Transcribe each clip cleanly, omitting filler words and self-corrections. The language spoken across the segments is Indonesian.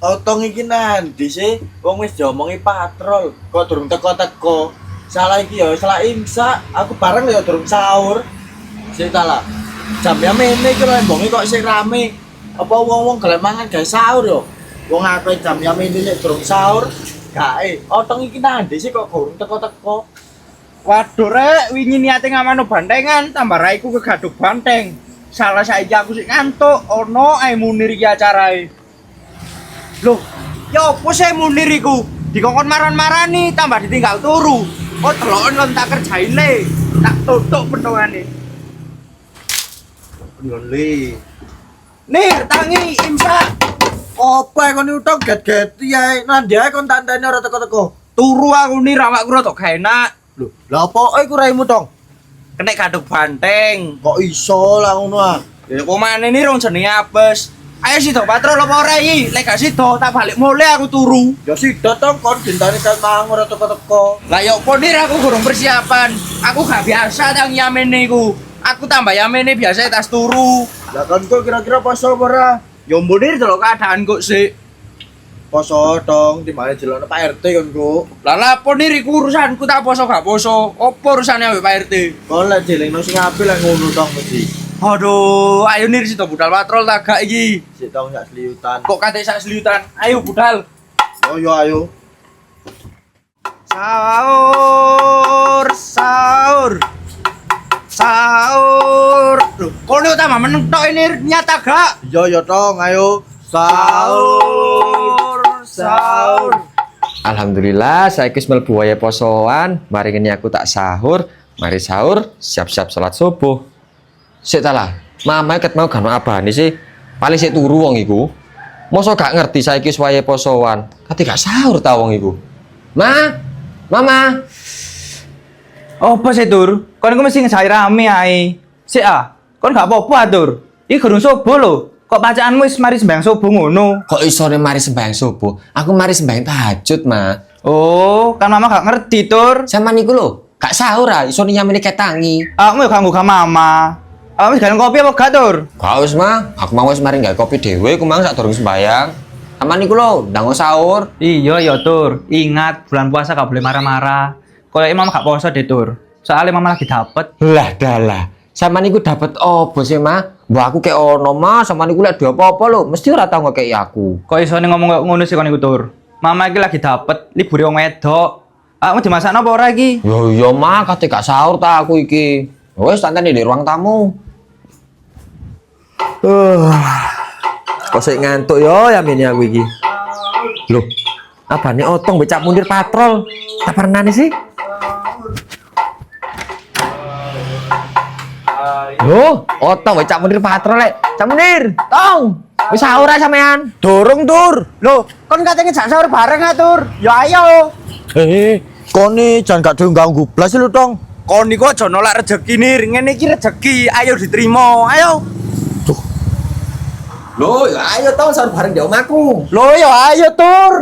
Otong iki nanti sih, wong wis diomongi patrol, kok durung teko-teko. Salah iki ya, salah imsak. Aku bareng ya durung sahur. Sik ta lah. Jamnya mene iki lho embonge kok sik rame. Apa wong-wong gelem mangan gawe sahur yo? Wong akeh jamnya mene nek durung sahur, gae. Otong iki nanti sih kok durung teko-teko. Waduh rek, wingi niate ngamano bantengan, tambah raiku kegaduk banteng. Salah saiki aku sik ngantuk, ono ae Munir iki acarae. Loh, ya opo sih Munir iku? Dikongkon maran-marani, tambah ditinggal turu. Oh, deloken kon tak kerjain le. Tak tutuk pentongane. Ngeli. Nir, tangi imsak. Apa kon utang get-geti ae. Nanti ae kon tantene ora teko-teko. Turu aku Nir, awakku rada gak enak. Lho, lha apa iku raimu tong? Kena gaduk banteng. Kok iso lah ngono ah? Ya pomane Nir rong jenenge apes. Ayo sida patrol apa ora iki? Lek gak sida tak balik mulai aku turu. Ya sida tong kon dintane kan mang ora teko-teko. Lah ya opo Nir aku gurung persiapan. Aku gak biasa tang yamene iku. Aku tambah yamene biasa tas turu. Lah kan kok kira-kira poso apa ora? Ya mbone delok keadaan kok sik. Poso dong, dimana jelokno Pak RT kon kok. Lah lapo Nir iku urusanku tak poso gak poso. Opo urusane ambek Pak RT? Kon lek jelengno sing apik lek ngono tong mesti. Aduh, ayo Nir sida budal patrol tak gak iki. Sik tong sak seliutan. Kok kate sak seliutan. Ayo budal. Oh yo ayo. Sahur, sahur. Sahur. Loh, kono tambah meneng tok Nir, nyata gak? Yo yo tong ayo. Sahur. Sahur. Alhamdulillah saya wis mlebu wayahe posoan, mari ngene aku tak sahur, mari sahur, siap-siap salat subuh. Sik ta lah, mamae ket mau gak ono abane sih. Paling sik turu wong iku. Mosok gak ngerti saiki wis wayahe posoan, kate gak sahur ta wong iku. Mama. Apa sih Tur? Kon iku mesti ngesai rame ae. Sik ah, kon gak apa-apa Tur. Iki gurung subuh lho. Kok bacaanmu wis mari sembahyang subuh ngono? Kok isone mari sembahyang subuh? Aku mari sembahyang tahajud, Ma. Oh, kan mama gak ngerti Tur. Sampeyan niku lho, gak sahur ah, isone nyamene ketangi. Aku ya ganggu gak mama. Wis galon kopi apa gak Tur? Gak wis, Ma. Aku mau wis mari gawe kopi dhewe, ku mang sak durung sembahyang. Sampeyan niku lho, ndang sahur. Iya ya Tur. Ingat bulan puasa gak boleh marah-marah. Kayaknya mama gak puasa deh Tur. Soalnya mama lagi dapet. Lah dalah. Sampeyan niku dapat opo sih, Ma? Mbah aku kek ono, Ma. Sampeyan niku lek apa-apa lho, mesti ora tau ngekeki aku. Kok isone ngomong kok ngono sih kon iku Tur? Mama iki lagi dapet libur wong wedok. Kamu dimasakno apa ora iki? Yo iya, Ma, kate gak sahur ta aku iki. Wes tantene di ruang tamu. Kok sik ngantuk yo yamene aku iki. Loh, abane otong becak mundir patrol. Tak pernah sih? Loh, otong becak mundir patrol lek. Cak Munir, tong. Wis sahur ae sampean. Dorong Tur. Loh, kon katanya jak sahur bareng ah Tur. Ya ayo. Kon ni jangan gak ganggu blas lu tong. Kon niku aja nolak rezeki Nir. Ngene iki rezeki, ayo diterima. Ayo. Loh, ya ayo tong sahur bareng di omahku. Loh ya ayo Tur.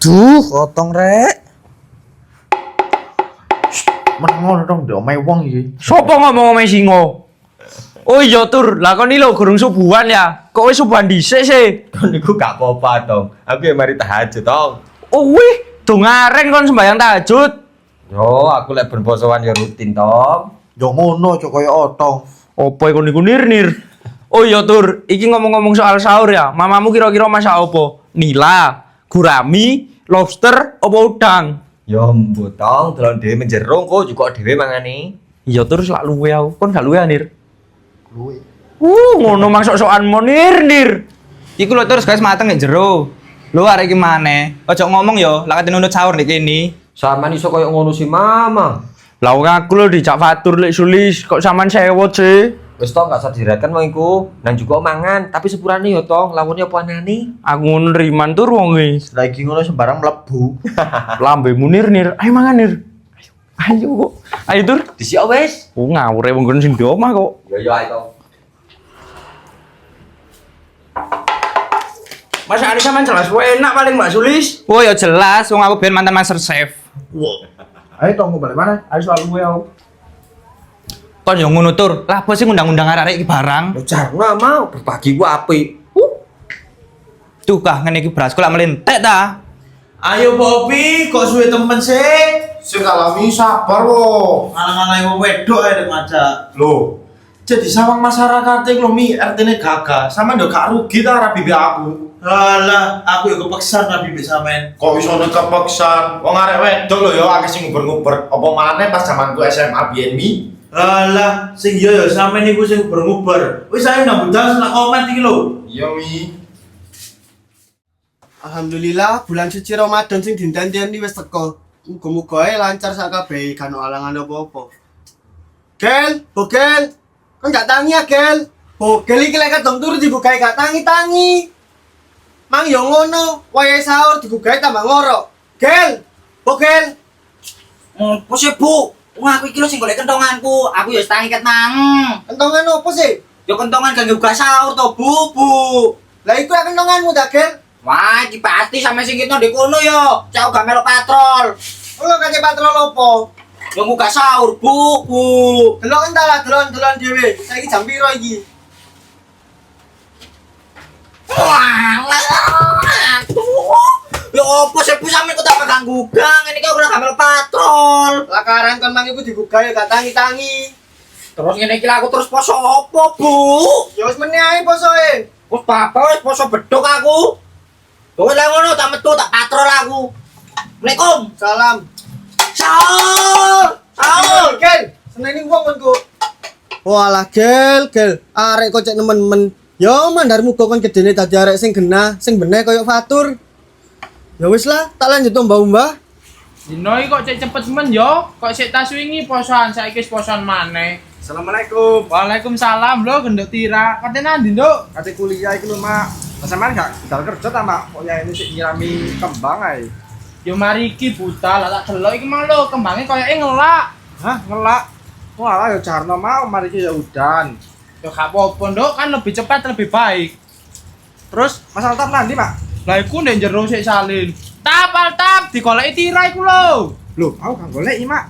Duh, otong rek. Menengon dong, diomai wong iki. Sopo ngomong singo? Oh iya Tur, lah kon iki lho gurung subuhan ya. Kok wis subuhan dhisik sih? Kon niku gak apa-apa tong. Aku ya mari tahajud tong. Oh wih, dongaren kon sembahyang tahajud. Yo, aku lek ben posoan ya rutin tong. Yo ngono aja kaya otong. Opo iku niku Nir? Oh iya Tur, iki ngomong-ngomong soal sahur ya. Mamamu kira-kira masak apa? Nila, gurami, lobster, apa udang? Yo mbok tong, delon dhewe menjerung kok juga dhewe mangane. Iya Tur, lak luwe aku. Kon gak luwe Nir? Luwe. Ngono mang sok-sokan Nir. Iku lho terus guys mateng nek jero. Lho arek iki maneh. Aja ngomong yo, lak kate nunut sahur nek kene. Sampeyan iso koyo ngono sih, Mama. Lah wong aku lho dijak fatur lek sulis, kok sampean sewot sih? Wis tong gak usah direken wong iku. Nang juga mangan, tapi sepurane yo tong, lawone apa anane? Aku neriman tur wong iki. Lagi ngono sembarang mlebu. Lambemu Nir. Ayo mangan Nir. Ayo kok. Ayo Tur. Disik wis. Oh ngawure wong ngono sing di omah kok. Yo yo ayo tong. Masa ini sampean jelas enak paling Mbak Sulis. Oh ya jelas, wong aku ben mantan master chef. Wow. Ayo tong balik mana? Ayo selalu gue aku. Kon yo ngono Tur. Lah apa sih ngundang-undang arek iki barang? Lo jarang mau berbagi ku apik. Tuh kah ngene iki beras kok lak melentek ta. Ayo Bobby, kok suwe temen sih? Sing kalami sabar wo. Alang-alang wong wedok ae ngajak. Loh, jadi sama masyarakat iki lho Mi, RT-ne gagah. Sama ndok gak rugi ta ora bibi aku. Alah, aku yo kepeksan nabi bisa main. Kok iso nek kepeksan? Wong arek wedok lho ya akeh sing nguber-nguber. Apa maneh pas zamanku SMA biyen Mi? Alah, sing yo sampean niku sing nguber. Wis ayo nang budal nak komen iki lho. Iya Mi. Alhamdulillah bulan suci Ramadan sing dinten-dinten wis teko. Muga-muga ae lancar sak kabeh, kan ono alangan apa-apa. Gel, Bogel. Kan gak tangi ya, Gel. Bogel iki lek kadung turu dibukae gak tangi-tangi. Mang yo ngono, wayahe sahur dibukae tambah ngorok. Gel, Bogel. Opo sih, Bu? Wong aku iki lho sing golek kentonganku. Aku ya tangi ket mang. Kentongan opo sih? Yo kentongan kanggo buka sahur to, Bu. Lah iku ya kentonganmu ta, Gel? Wah, iki pasti sampe sing kitno ndek kono yo. Cak gak melok patrol. Lo kate patrol opo? Yo buka sahur, Bu. Delok entar lah, delon dhewe. Saiki jam piro iki? Wah, yo opo sih Bu sampe kok tak ganggu gang. Ini kok ora gak melok patrol. Lakaran kon mang iku dibuka ya gak tangi-tangi. Terus ngene iki lah aku terus poso opo, Bu? Ya wis meneh ae posoe. Wes papa wis poso bedok aku. Wes lah ngono tak metu tak patrol aku. Assalamualaikum. Salam. Sahur. Gel, seneni wong konku. Walah, Gel. Arek kok cek nemen-nemen. Yo mandarmu kok kon gedene dadi arek sing genah, sing beneh koyo Fatur. Ya wis lah, tak lanjut to Mbah. Dino iki kok cek cepet men yo, kok sik tas wingi posoan saiki wis posoan maneh. Assalamualaikum. Waalaikumsalam lho genduk tira. Kate nandi, Nduk? Kate kuliah iki lho, Mak. Sampeyan gak budal kerja ta, Mak? Kok ya ini sik nyirami kembang ae. Yo mari iki buta, lah tak delok iki mang lho, kembange koyoke ngelak. Hah, ngelak. Wah, ya jarno mau mari iki ya udan. Yo gak apa-apa, Nduk, kan lebih cepat lebih baik. Terus masalah tap nanti, Mak? Lah iku ndek jero sik salin. Tap digoleki tira iku lho. Loh, aku gak golek, Mak.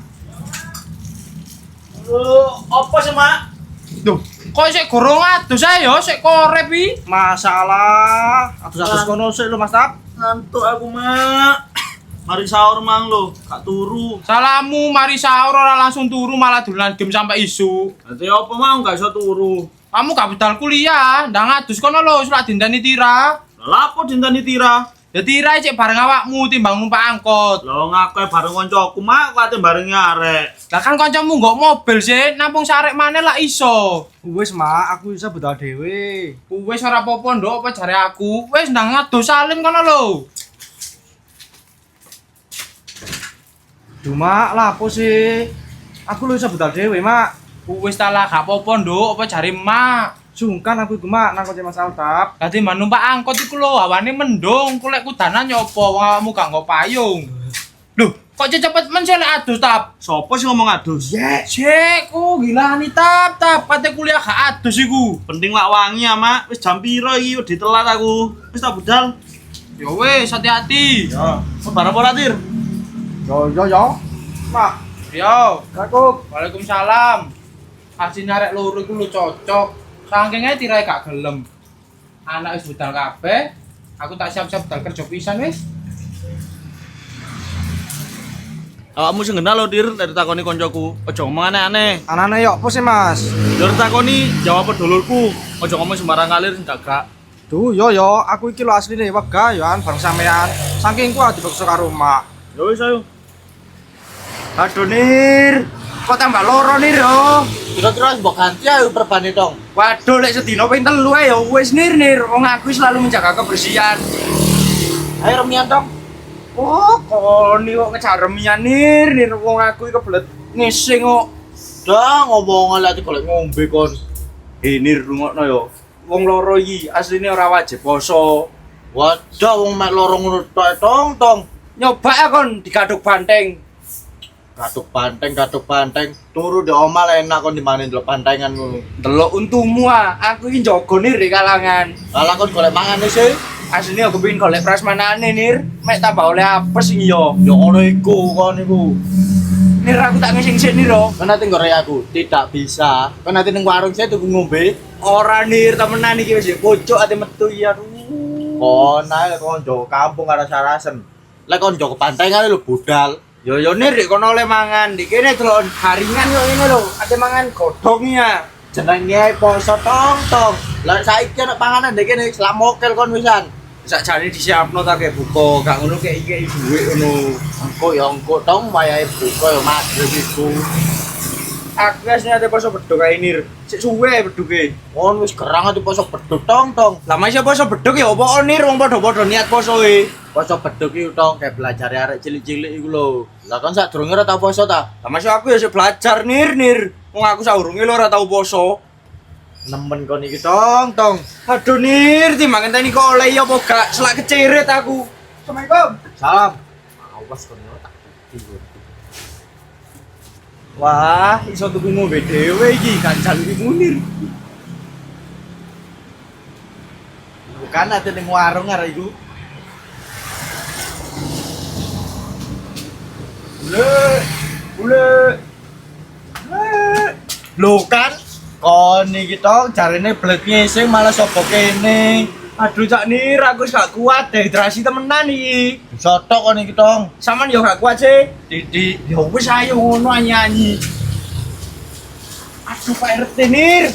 Apa sih, Mak? Duh, kok sik gorong adus ae yo, sik korep iki. Masalah. Atus-atus kono sik lho, Mas Tap. Ngantuk aku, Mak. Mari sahur mang lo, gak turu. Salamu mari sahur ora langsung turu malah dolan game sampai isu. Nanti apa mau gak iso turu? Kamu gak budal kuliah, ndang adus kono lho surat dinteni tira. Lah apa dinteni tira? Ya tira cek bareng awakmu timbang numpak angkot. Lo ngaku bareng koncoku, Mak, kate bareng arek. Lah kan kancamu nggak mobil sih, nampung sarek maneh lah iso. Wis, Mak, aku bisa budal dhewe. Wis ora apa-apa nduk apa jare aku. Wis ndang adus salin kono lho. Duh, Mak, lah apa sih? Aku lu bisa budal dhewe, Mak. Wis ta lah gak apa-apa nduk apa jare mak. Sungkan aku iku, Mak, nang kocek Mas Altap. Dadi man numpak angkot iku lho hawane mendung, kulek kudanan nyopo wong awakmu gak nggo payung. Loh, kok cepet men sih lek adus tap. Sopo sih ngomong adus? Cek, gila nih tap, kate kuliah gak adus iku. Penting lak wangi ya, Mak. Wis jam piro iki udah telat aku. Wis tak budal. Ya wis, hati-hati. Ya, sebar apa Tir? Yo. Mak, Yo, aku Waalaikumsalam. Asine arek loro iku lu cocok. Saking ae tirae gak gelem. Anak wis budal kabeh. Aku tak siap-siap budal kerja pisan wis. Awakmu sing kenal lho, Tir, dari takoni koncoku. Aja ngomong aneh-aneh. anane yo apa sih, Mas? Dari takoni jawab dulurku. Aja ngomong sembarang kalir sing gagak. Duh, yo, aku iki lho asline wegah yo an bareng sampean. Saking ku dipaksa karo Mak. Ya wis ayo. Aduh, Nir. Kok tambah loro, Nir yo. Kira-kira mbok ganti ayo perbane tong. Waduh, lek sedina ping 3 ae yo wis Nir. Wong aku selalu menjaga kebersihan. Ayo remian tong. Oh, koni kok ngejar remian Nir. Wong aku iki kebelet ngising kok. Dah ngomong lagi golek ngombe kon. Nir rungokno yo. Wong loro iki asline ora wajib poso. Wadah wong mek loro ngono tok tong. Nyoba ya kon digaduk banteng. Gatuk banteng. Turu di omah enak kon dimane ndelok bantengan ngono. Delok untumu aku iki njogo Nir di kalangan. Lah kon golek mangan sih. Asline aku pengin golek prasmanane Nir. Mek tambah oleh apes iki yo. Ya ngono iku kon iku. Nir aku tak ngising Nir yo. Kan nanti ngore aku tidak bisa. Kan nanti ning warung saya tuku ngombe. Ora Nir temenan iki wis pojok ate metu ya. Aduh. kon ae lek kon njogo kampung karo sarasen. Lek kon njogo pantai kan lho budal. Yo nir dik kono oleh mangan. Dik kene delok haringan yo ngene lho. Ate mangan godhong ya. Jenenge poso tong-tong. Lah saiki ana panganan ndek kene slamokel kon wisan. Sakjane disiapno ta kek buka, gak ngono kek iki dhuwit ngono. Engko ya engko tong wayahe buka ya magrib iku. Aku wis niate poso bedhug ae nir. Sik suwe bedhuge. Kon wis gerang ati poso bedhug tong-tong. Lah masih poso bedhug ya opo nir wong padha-padha niat posoe. Poso bedhug iki tong kayak belajar arek cilik-cilik iku lho. Lah kon sadurunge ora tau poso ta? Lah masih aku ya sik belajar nir. Wong aku saurunge lho ora tau poso. Nemen kon iki tong-tong. Aduh nir, timbangan tani kok oleh ya apa gak selak keceret aku. Assalamualaikum. Salam. Awas kon yo tak tidur. Wah, iso tuku ngombe dhewe iki kancan iki Munir. Bukan ate ning warung arek iku. Ule. Lho kan kon iki tong jarine blet ngising malah sapa kene. Aduh cak nir, aku wis gak kuat dehidrasi temenan iki. Sotok kon iki tong. Saman yo gak kuat sih. Didik, yo wis ayo ngono nyanyi. Aduh Pak RT nir.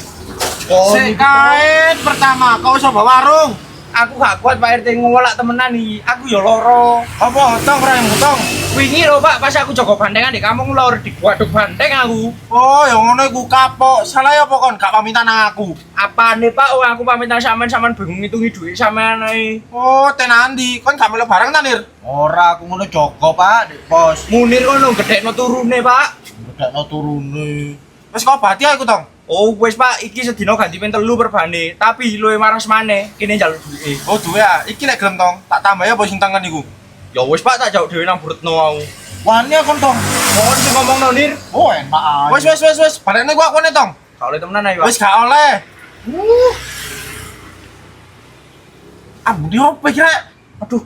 Kon iki tong. Sekait pertama kau coba warung. Aku gak kuat Pak RT ngolak temenan iki. Aku yo loro. Apa tong ora yang tong? Wingi lho Pak, pas aku jaga bandengan di kampung lor di waduk bandeng aku. Oh, yang ngono iku kapok. Salah ya apa kon gak pamitan nang aku? Apa nih Pak? Oh, aku pamitan sampean bingung ngitungi duit sampean ae. Oh, tenan ndi? Kon gak melu bareng ta, Nir? Ora aku ngono jaga Pak di pos. Munir kono gedhekno turune Pak. Bedakno turune. Wis kok bati aku tong. Oh wis Pak, iki sedina ganti ping 3 per bane, tapi luwe waras maneh, kene njaluk duwike. Oh, duwe ah. Iki lek gelem tong, tak tambah ya apa sing tangan iku. Ya wis Pak, tak jauh dhewe nang Burutno aku. Wani kon tong. Mohon sing ngomongno Nir. Oh enak ae. Wis, balekne gua akune tong. Gak oleh temenan ae Pak. Wis gak oleh. Abu di opo iki rek? Aduh,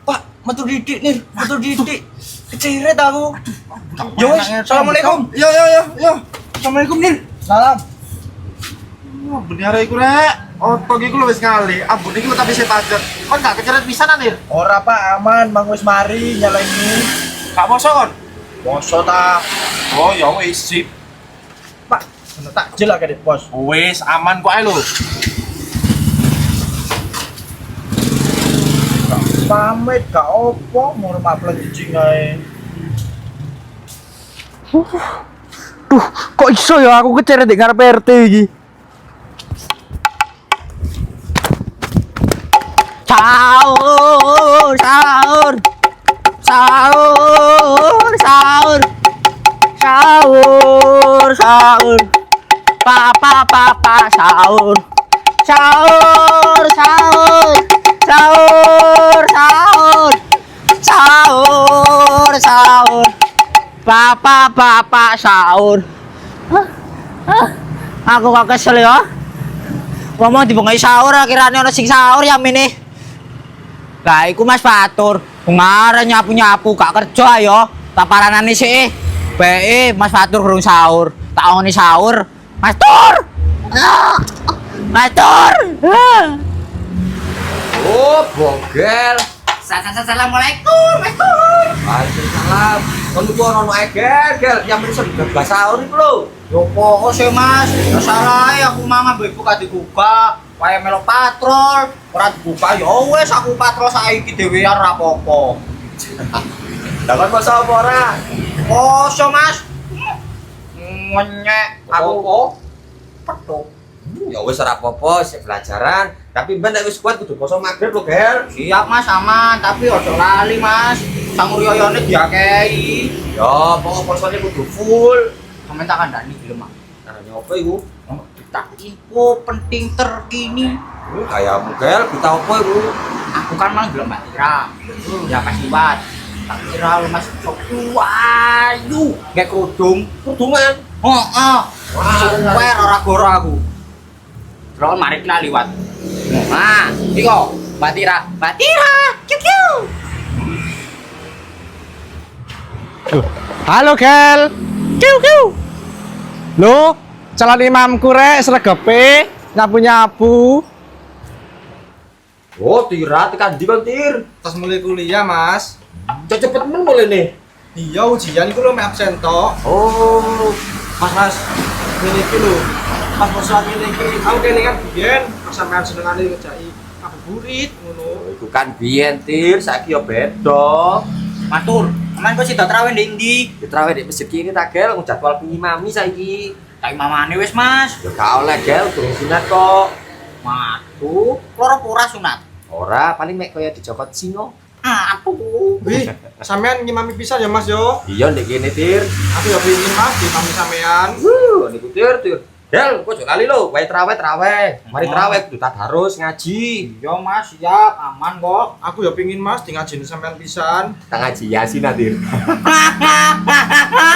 Pak, metu didik Nir, metu didik. Keceret aku. Ya wis, assalamualaikum. Yo. Assalamualaikum Nir. Salam. Oh, bener iku rek. Opo iki lu wis ngali. Abu iki lu tapi saya tajer. Kon gak keceret pisan Nir. Ora Pak, aman, Mang wis mari nyaleni. Gak poso kon. Poso ta. Oh, ya wis sip. Pak, ono takjil akeh di pos. Wis aman kok ae lho. Pamit gak opo, mau maplek jijing ae. Kok iso ya aku keceret di ngarep RT iki? Sahur. Papa sahur. Papa sahur. Aku kok kesel ya. Ngomong dibungai sahur akhirnya ono sing sahur ya mene. Lah iku Mas Fatur, ngare nyapu-nyapu gak kerja ya. Tak paranane sik. Bae Mas Fatur durung sahur. Tak ngoni sahur. Mas Tur. Mas Tur. Oh, bogel. Assalamualaikum, Mas Tur. Waalaikumsalam. Kon ku ono gel, yang bisa bebas sahur iku lho. Yo pokok sih Mas, ya salah aku mama ibu kate buka, wae melo patrol, ora dibuka ya wis aku patrol saiki dhewean ra apa-apa. Lah kon poso apa ora? Poso Mas. Nyek aku petuk. Ya wis ora apa-apa, sik pelajaran. Tapi ben nek wis kuat kudu poso magrib lho, Gel. Siap Mas aman, tapi ojo lali Mas. Sanguryoyone diakei. Ya, pokok posone kudu full. Sampe tak kandhani gelem Mas. Caranya apa iku? Tak info penting terkini. Kayak Gel, kita apa iku? Aku kan malah gelem Mbak Tira. Ya Mas Iwan. Tak kira lu Mas sok ayu, gak kerudung. Kudungan. Heeh. Suwer ora goro aku. Terus mari kita liwat. Nah, iko Mbak Tira. Kiu. Halo Gel. Kiu. Lo, calon imamku rek sregepe nyapu-nyapu. Oh, Tira, tekan di Bang Tir. Pas mulai kuliah, Mas. Cepet men mulai nih. Iya, ujian iku lho mek absen tok. Oh, Mas, ngene iki lho. Pas masa ngene iki, aku kelingan biyen pas sampean senengane ngejaki ngabuburit ngono. itu kan biyen Tir, saiki yo beda. Matur, aman kok sida trawe ndek ndi? Ditraweh di masjid kene ta, Gel, jadwal pengimami saiki. Tak mamane wis, Mas. Ya gak oleh, Gel, durung sunat kok. Matu, loro pura sunat. Ora, paling mek kaya dicokot singo. Aku. Wih, sampean ngimami pisan ya, Mas yo. Iya ndek kene, Tir. Aku ya pengin Mas ngimami sampean. Niku Tir. Gel, kok kali lo, wae traweh. Mari traweh kudu tadarus ngaji. Yo, Mas, siap, aman kok. Aku ya pengin Mas di ngajeni sampean pisan. Tak ngaji Yasin Tir.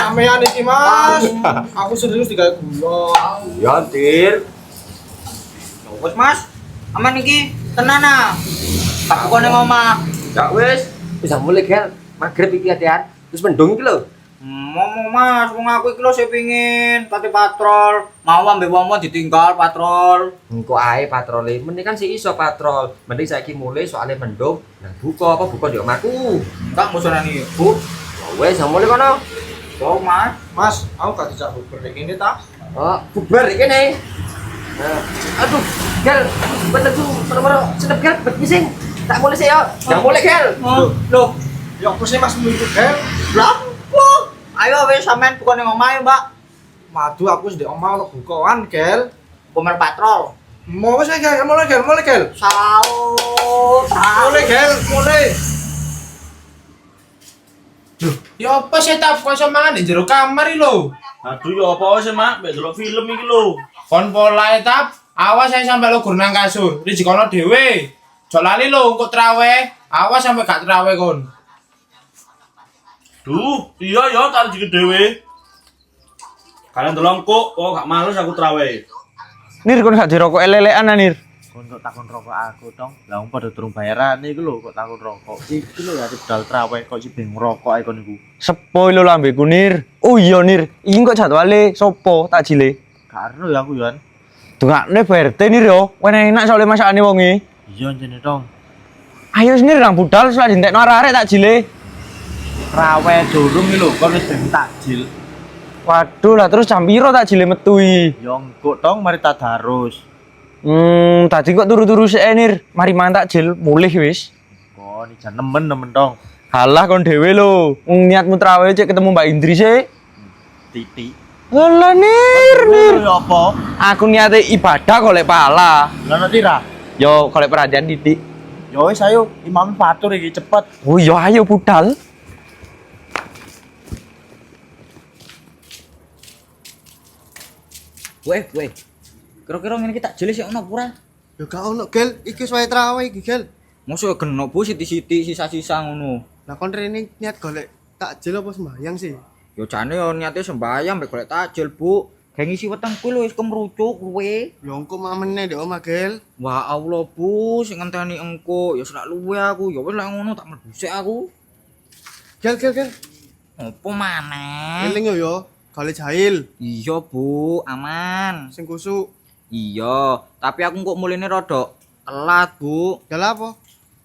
Sampean iki, Mas. Aku serius digawe gula. Ya, Tir. Wes Mas, aman iki, tenan ah. Tak bukone ngomah. Ya wis, bisa mulai Gel. Magrib iki atian. Terus mendung iki lho. Ngomong Mas, wong aku iki lho sing pengin kate patrol. Mau ambek wong-wong ditinggal patrol. Engko ae patrole. Mending kan si iso patrol. Mending saiki mulai soalnya mendung. Nah, buka di omahku. Enggak musunani, Bu. Ya wis, mulai kono. Yo Mas, Mas, aku gak dijak buber nek ngene ta? Oh, bubar iki nih. Nah, aduh, Gel, bener tuh, bener-bener sedep Gel, bising. Tak boleh saya, jangan boleh Gel. Loh, ya apa sih Mas minggu Gel? Lah, ayo wis sampean bukane ngomah Mbak. Madu aku wis ndek omah ono bukaan, Gel. Pemer patrol. Mau wis Gel, mulai Gel. Saur. Mulai Gel, mulai. Ya apa sih tap kok iso mangan di jero kamar iki lho. Aduh ya apa sih, Mak? Mbek delok film iki lho. Kon polae tap, awas saya sampai lo gur nang kasur. Rijikono dhewe. Jok lali lho engko traweh, awas sampai gak traweh kon. Duh, iya ya tak jike dhewe. Kalian delok kok, gak males aku traweh. Nir kon gak dirokok elelekan Nir. Kon kok takon rokok aku dong. Lah wong padha durung bayaran iki lho kok takon rokok. Iki lho ya bedal traweh kok sing bingung rokok ae kon iku. Sepo lho lambeku Nir. Oh iya Nir, iki kok jadwale sopo takjile? Karo ya aku Yan. Dungakne BRT Nir yo, enak soalnya masakane wonge. Iya jane dong. Ayo Nir nang budal selak dintekno arek takjile. Traweh durung iki lho kon wis ben takjil. Waduh lah terus jam piro takjile metu iki? Ya engko dong mari tadarus. Tadi kok turu-turu sik Nir. Mari mangan takjil mulih wis. Kon iki jan nemen dong. Halah kon dhewe lho. Niatmu traweh cek ketemu Mbak Indri sih. Titik. Lah Nir. Ya apa? Aku niate ibadah golek pahala. Lah nanti ra. Yo golek perhatian titik. Ya wis ayo imam fatur iki cepet. Oh iya ayo budal. Weh. Kira-kira ngene iki tak jeli sik ono ora? Ya gak ono, Gel. Iki wis wae traweh iki, Gel. Mosok genok Bu siti-siti sisa-sisa ngono. Lah kon rene niat golek takjil apa sembahyang sih? Yo jane yo niate sembayang mek golek takjil, Bu. Kayak ngisi wetengku lho wis kemrucuk kowe. Ya engko mamene ndek omah, Gel. Wah Allah, Bu, sing ngenteni engko ya selak luwe aku. Ya wis lek ngono tak mlebu sik aku. Gel. Opo maneh? Eling yo, golek jahil Iya, Bu, aman. sing kusuk. Iya, tapi aku kok mulene rada telat, Bu. Gel apa?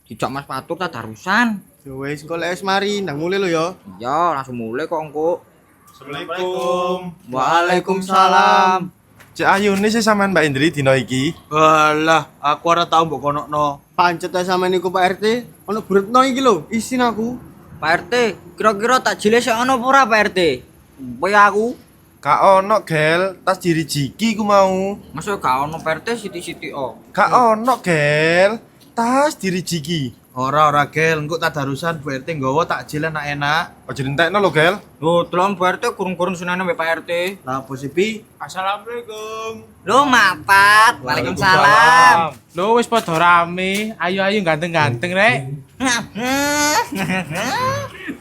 Dijak Mas Patur tadarusan. Ya wis engko lek wis mari ndang mulai lho ya. Iya, langsung mulai kok engko. Assalamualaikum. Waalaikumsalam. Cek ayune sih sampean Mbak Indri dina iki. Alah, aku ora tau mbok konokno. Pancet ae sampean niku Pak RT, ono buretno iki lho, isin aku. Pak RT, kira-kira tak jile sik ono apa ora Pak RT? Kowe aku. Gak ono gel, tas diri jiki ku mau. Masuk gak ono Pak RT siti-siti oh. Gak ono gel, tas diri jiki. Ora Gel, engko tadarusan Bu RT nggawa takjil enak-enak. Aja entekno lho gel. Lho, delon Pak RT kurung-kurung sunane mbek Pak RT. Lah apa sih, Pi? Assalamualaikum. Lho, mapat. Waalaikumsalam. Lho wis padha rame. Ayo ganteng-ganteng rek.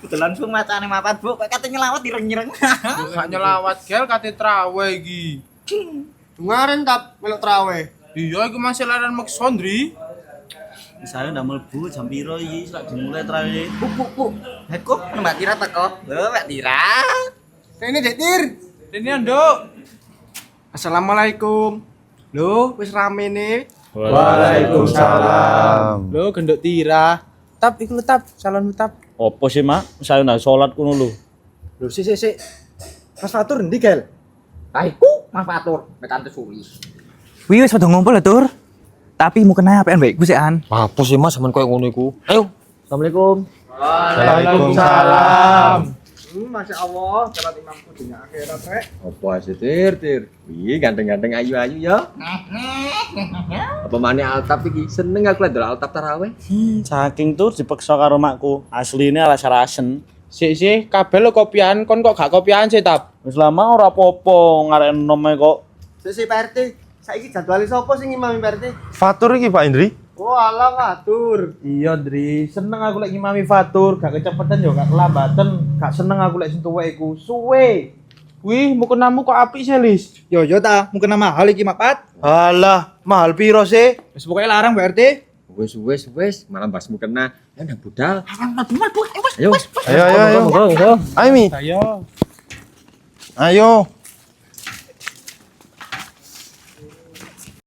Kebetulan ku macane mapat, Bu. Kok kate nyelawat direng-nyereng. Gak nyelawat gel kate traweh iki. Kemarin tap melok traweh. Iya iku masih laran mek Sondri. Saya udah mlebu jam piro iki selak dimulai traweh. Bu. Heko, Mbak Tira teko. Lho, Mbak Tira. Rene Dek Tir. Ini nduk. Assalamualaikum. Lho, wis rame nih. Waalaikumsalam. Lho genduk tira. Tap iku lho tap, calon tap. Apa sih, Mak? Saya nak salat kuno lho. Lho sik. Mas Fatur ndi, Gel? Lah iku Mas Fatur, mek Tante Suli. Wih, wis padha ngumpul lho, Tur. Tapi mau kena apean baik ku sik an. Apa sih Mas sampean koyo ngono iku? Ayo. Assalamualaikum. Waalaikumsalam. Masya Allah, salat imamku dunia akhirat rek. Apa sih Tir? Wih, ganteng-ganteng ayu-ayu ya. Apa maneh altap iki? Seneng aku lihat altap tarawih. Saking tur dipeksa karo makku. Asline alas rasen. Sik, kabeh lo kopian, kon kok gak kopian sih tap. Wis lama ora apa-apa ngarep nome kok. Sik Pak RT, saiki jadwale sapa sing ngimami Pak RT? Fatur iki Pak Indri. Oh alah Fatur. Iya, Dri. Seneng aku lek ngimami Fatur, gak kecepetan yo, gak kelambatan. Gak seneng aku lek sing tuwek iku. Suwe. Wih, mukenamu kok apik sih, Lis. Yo ta, mungkin mahal iki Mapat. Alah, mahal piro sih? Wis pokoke larang Pak RT. Wes, malah mbasmu kena. Ya nang budal. Ayo. Ayo. Ayo Mi. Ayo. Ayo.